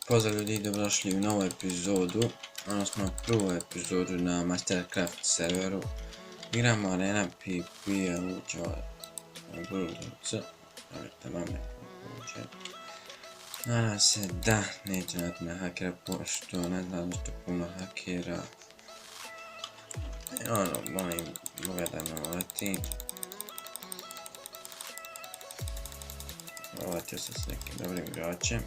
Pozdrav ljudi, dobrodošli u novu epizodu, odnosno prvu epizodu na Mastercraft serveru. Igramo Arena PvP, uđe ovaj Brudovca, tamo neko uđe. Nadam se da neće nati na hakera, pošto ne znam što puno hakera. Molim Boga da me leti. Letio sam s nekim dobrim igračem.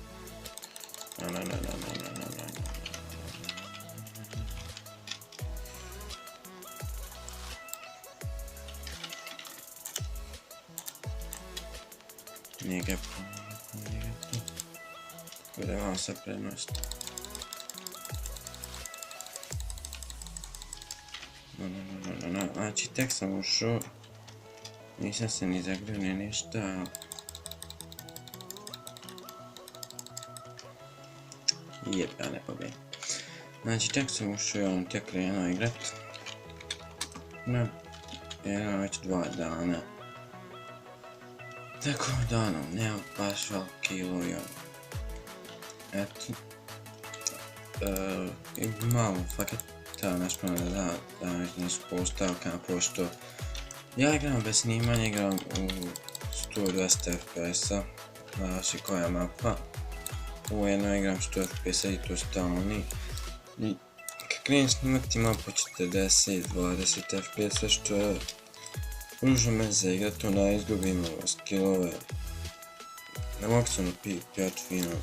Nije ga tu. Tako da imam sad prednost. Znači tek sam ušao. Nisam se ni zagrio ni ništa. Jeb, ja ne pobjedim. Znači tek sam ušao i on tek krenuo igrat. Jedno već 2 dana. Tako da nema baš veliki iloj on. Eto. Malo faketa naspram da već nisu postavkama, pošto ja igram bez snimanja, igram u 100-200 FPS-a. Znači koja mapa. Ovo jedno igram 100 FPS-a i to stalni. Kad krenem snimati mapu 40-20 FPS-a, što je ružno me za igrat, onda izgubim skillove. Ne mogu se napijat fino.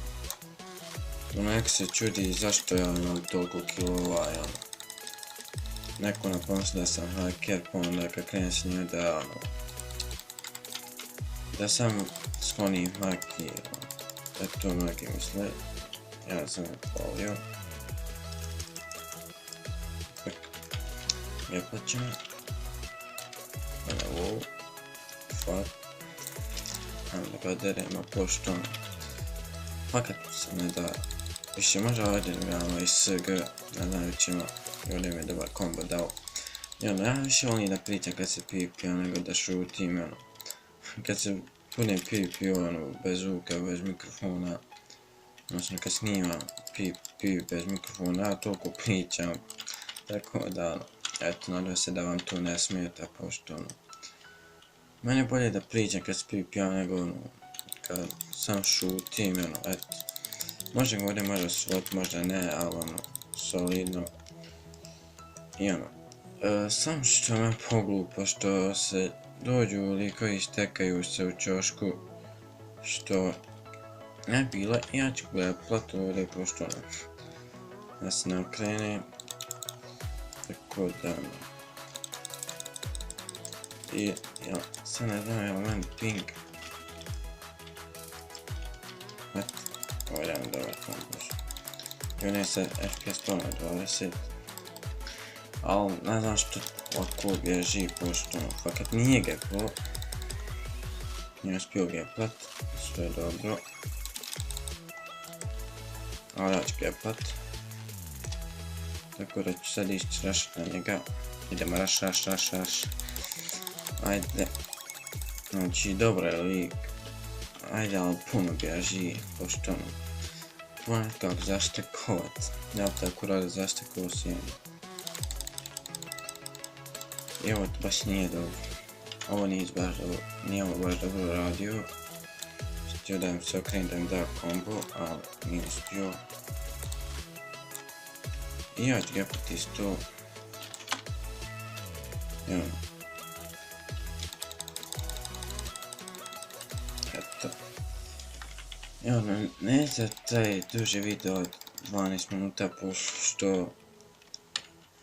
Neko se čudi zašto ja imam toliko killova. Neko napomisli da sam haker, pa onda kad krenem s njima da sam sklonim haki. To mnogi misle, ja sam ne polio. Lijepo ćemo. Ovo, fat. Onda ga deremo pošto fakat se ne da. Više možda ovdje igramo i SG, ne znam li ćemo, ovdje mi je dobar kombo dao. I onda ja više volim da pričam kad se PvP nego da šutim. Kad se punim PvP bez zvuka, bez mikrofona, odnosno kad snimam PvP bez mikrofona, ja toliko pričam, tako da, eto, nadam se da vam to ne smeta, pošto, meni je bolje da pričam kad se PvP nego, kad sam šutim, eto, možda ovdje može slot, možda ne, ali, solidno, i sam što me poglupo, što se dođu likovi i stekaju se u čošku, što ne bilo, ja ću gledat platu ovdje, pošto da se ne okrene, tako da, i sad ne znam, je li meni ping, eto, ovo je jedan dobar kombož, i on je sad FPS to na 20, ali ne znam što ovako bježi, pošto fakat nije geplo. Nije uspio geplat, što je dobro. Ali ja ću geplat. Tako da ću sad ići rašat na njega. Idemo raš. Ajde. Znači dobro je lik. Ajde, ali puno bježi, pošto to je nekako zaštekovat. Ja tako radi zaštekovat svijem. I ovo baš nije dobro. Ovo nije ovo baš dobro radio. Htio da im se okrenim da im da kombo, ali nije uspio. I ja ću gepati isto. Eto. Neće taj duži video od 12 minuta, pošto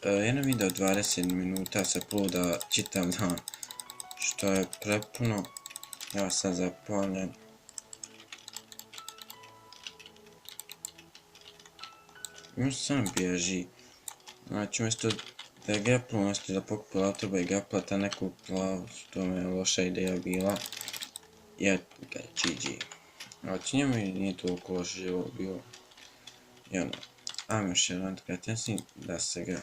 jedan video od 20 minuta se uploada čitav dan, što je prepuno. Ja sad zapaljen. Još sam bježi. Znači umjesto da je geplo, umjesto da pokupila treba i geplata ne kupila, što mi je loša ideja bila. Ja ga GG. Znači njemu nije toliko loše živo bilo. I ajmo još jedan kretenski da se ga...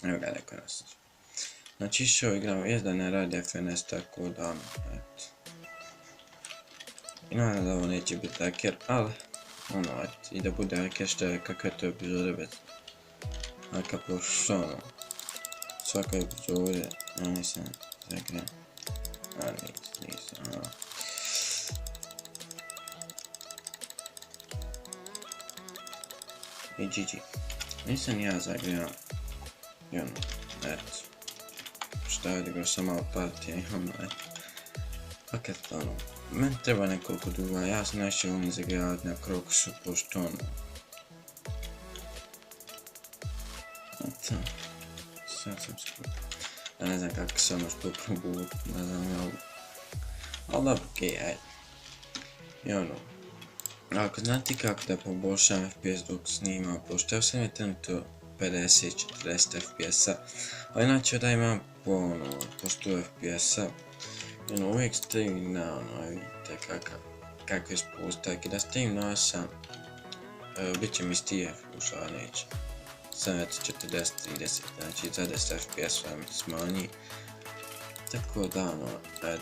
Evo ga neko nas. Znači išao igram, jest da ne radi FNS tako da, eto. I naravno da ovo neće biti hacker, ali ono, eto, i da bude hacker što je kakve to epizode bez haka, pošto ono, svaka epizode, ja nisam zagram, a nisam, ono. I GG, nisam ja zagram, i ono, eto, šta je odigrao sam malo partija i ono, eto, paket ono. Meni treba nekoliko duga, ja sam nešto volim zagravati na Krokusu, pošto ono... Eto... Sad sam skup... Ja ne znam kako se ono što probuti, ne znam ja... Ali dobro, okej, ajde. I ono... Ako znate kako da poboljšam FPS dok snimam, pošto ja sam je trenutno 50-40 FPS-a, a inače da imam po ono, po 100 FPS-a, i ono, uvijek stavim na ono, vidite kakve spustak, i da stavim na 8, bit će mi stije, ušla neće. Sam eto 40-30, znači za 10 FPS-a mi smanji. Tako da ono,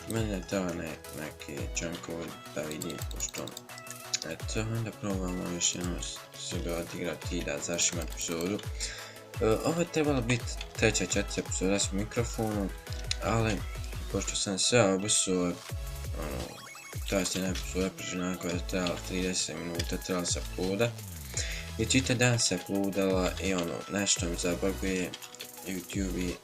mene treba neki čankovi da vidim, pošto eto, onda probamo još jedno sebe odigrati i da završimo epizodu. Ovo je trebalo biti treća, četvrta epizoda s mikrofonom, ali pošto sam sve obrsuo, ono, ta je jedna epizoda preživljena koja je trebala 30 minuta, trebala se uploada. I čitav dan se uploadala i ono, nešto mi zabaguje, YouTube i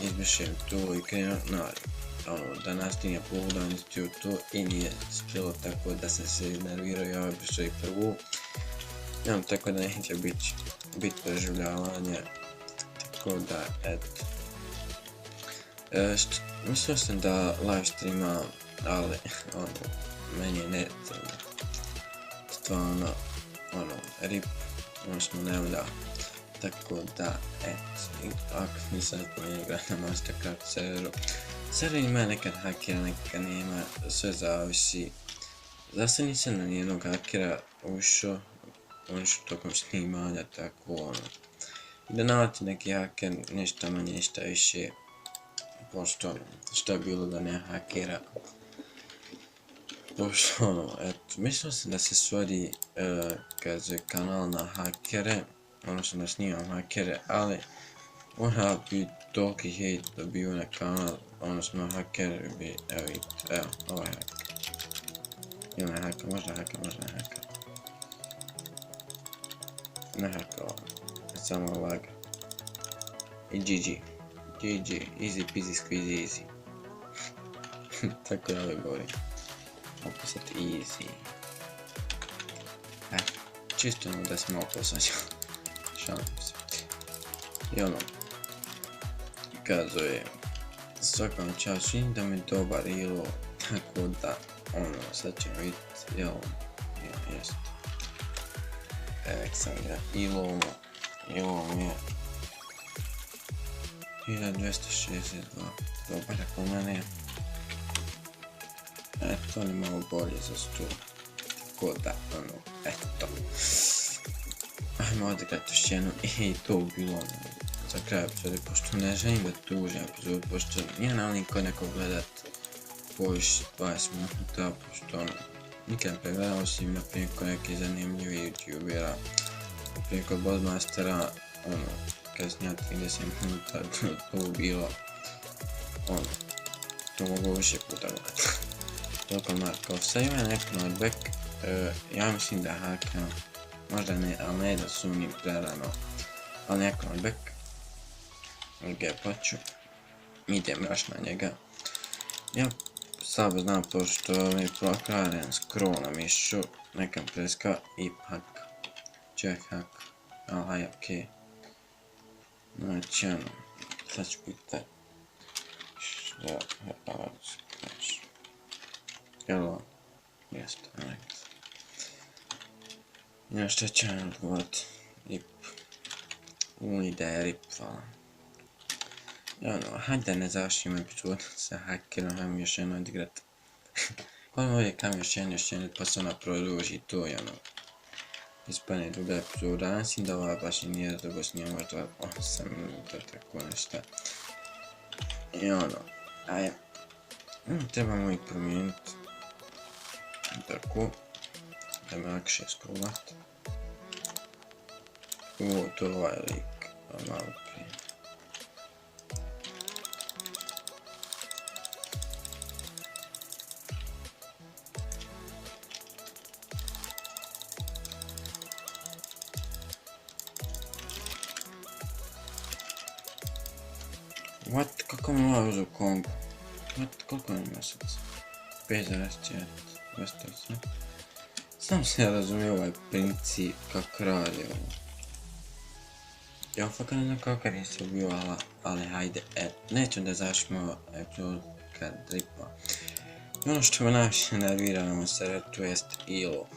izbrišem to i krenuo nari. Ono, da nastavim uploadan to i nije spjelo, tako da sam se iznervirao i ja obrisao i prvu. Tako da neće biti preživljavanje, tako da eto. Mislio sam da live streama, ali ono, meni je net stvarno ono, rip, odnosno ne vlja. Tako da, eto, ako nisam spomenuo igrati na Mastercraft serveru, server ima nekad hakera, nekad nema, sve zavisi. Zase nisam na nijednog hakera ušao, tokom snimanja, tako ono. Da naleti neki haker, ništa manje, ništa više, pošto što je bilo da ne hakera. Pošto ono, eto, mislio sam da se svodi kaže kanal na hakere, odnosno da snimam hakere, ali mora biti toliki hejt da bi na kanal, odnosno haker bi, evo vidite, evo, ovaj haker. Ili ne haker, možda haker, možda ne haker. Ne haker ovo, samo laga. I GG. GG, easy peasy squeezy easy. Tako da ove govorim. Opisat easy. Čisto ono da se malo posađao. Šalim se. I ono, kazuje, svakom času vidim da mi dobar ilo, tako da, ono, sad ćemo vidjeti, jel, jest. Sam igra ilo mi je 1262, dobar ako mene. Eto, on je malo bolje za 100, tako da, ono, eto. Ajmo odigrati još jednu i to bilo ono za kraj epizode, pošto ne želim da tužim epizodu, pošto nije naliko neko gledat poviš 20 minuta, pošto ono, nikad ne pregledam osim naprimjer kod neki zanimljivi youtubera, naprimjer kod Bodmastera, ono, kad snijat 30 minuta, to bilo, ono, to mogu više puta gledati. Toliko Markov, sad ima neki knockback, ja mislim da hakam, možda ne, ali ne da sumnjim prerano, ali neki knockback, gepaću, idem još na njega. Ja slabo znam pošto mi je prokaren scroll na mišu, nekam preska i hack, check hack, ali okej. Znači ono, sad ću biti jel on? Jeste, nekako. Ja šta će vam odgovoriti? Rip. Da je rip, hvala. Ono, hajde da ne završim epizod sa hakerom, hajmo još jedno odigrat. Hvala ovdje kam još jedno, pa se ona produži to i ono. Ispane druga epizoda, ja mislim da ova baš i nije dugo snije, možda 8 minuta, tako nešto. I ono, trebamo ih promijeniti. Tako, da me lakše skrovat. To je ovaj lik, malo prije. What? Kako mi ovaj uzeo kombo? What? Koliko je mjesec? 5,4. 200. Sam se ja razumio ovaj princip kako radi ovo. Ja fakat ne znam kako se ubio, ali hajde, nećem da završimo epizod kad dripa. I ono što me najviše nervira na Monsteretu jest ilo.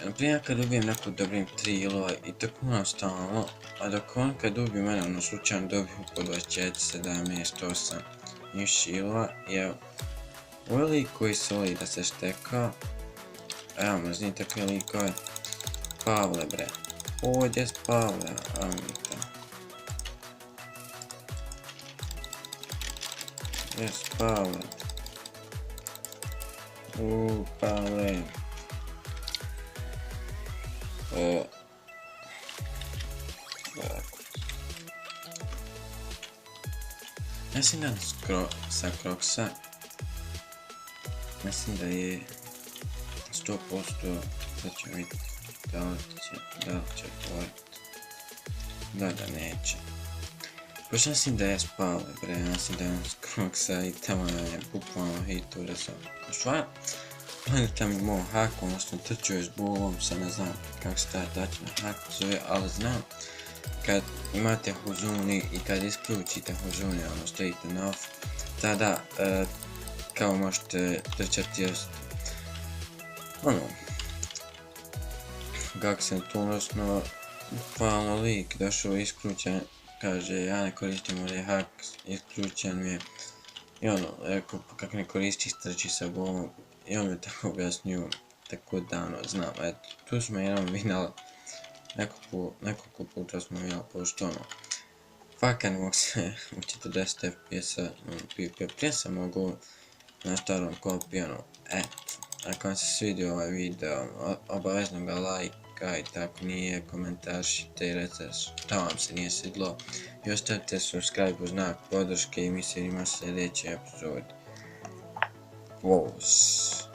Naprimjer kad ubijem neku dobijem 3 ilova i tako ono stalno, a dok on kad ubije mene ono slučajno dobiju po 24, 17, 8 još ilova i evo. Ovo je lik koji se voli da se šteka. Evo mrzim takve likove. Pavle bre. Ovdje je Pavle, a mi to. Jes Pavle. Pavle. Mislim da sa Kroksa, mislim da je 100%, sad ću vidjeti da li će otvoriti, da neće. Pošto mislim da je Pavle bre, mislim da je on s Kroksa i tamo je bukvalno hitu da sam pošla. On je tamo imao hak, odnosno trčio je s bulom, sad ne znam kako se taj tačno hak zove, ali znam kad imate Huzuni i kad isključite Huzuni, ono stojite na off, tada kao možete trčati jest ono kako se to odnosno bukvalno lik došao isključen, kaže ja ne koristim ovdje hak, isključen mi je i ono, rekao kako ne koristiš trči sa bolom i on mi je tako objasnio, tako da ono znam, eto, tu smo jednom vidjeli, nekoliko puta smo vidjeli, pošto ono, fakat ne mogu se u 40 FPS-a mogu na starom kopi, ono, eto, ako vam se svidio ovaj video, obavezno ga lajka i tako nije, komentaršite i recite šta vam se nije svidlo i ostavite subscribe u znak podrške i mi se vidimo sljedeći epizod. Pozdrav.